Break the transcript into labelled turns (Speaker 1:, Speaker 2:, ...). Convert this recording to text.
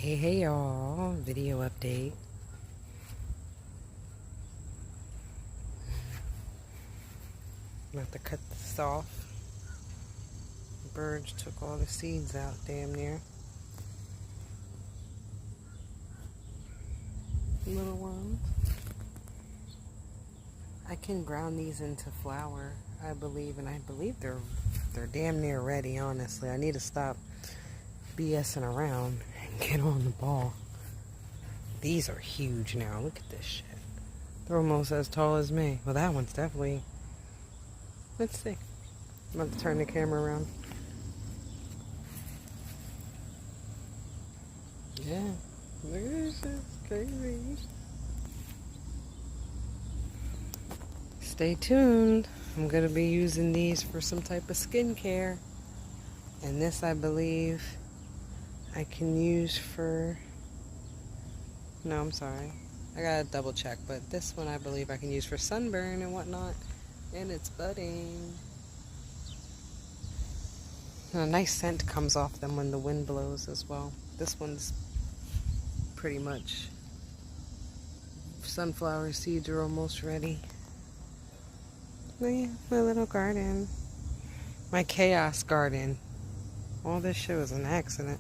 Speaker 1: Hey y'all, video update. I'm about to cut this off. The birds took all the seeds out damn near. Little ones. I can ground these into flour, I believe, and I believe they're damn near ready, honestly. I need to stop BSing around and get on the ball. These are huge now. Look at this shit. They're almost as tall as me. Well, that one's definitely... Let's see. I'm about to turn the camera around. Yeah. Look at this shit. It's crazy. Stay tuned. I'm going to be using these for some type of skincare. And this, I believe, I can use for... No, I'm sorry. I gotta double check. But this one, I believe, I can use for sunburn and whatnot. And it's budding. And a nice scent comes off them when the wind blows as well. This one's pretty much... Sunflower seeds are almost ready. But yeah, my little garden. My chaos garden. All this shit was an accident.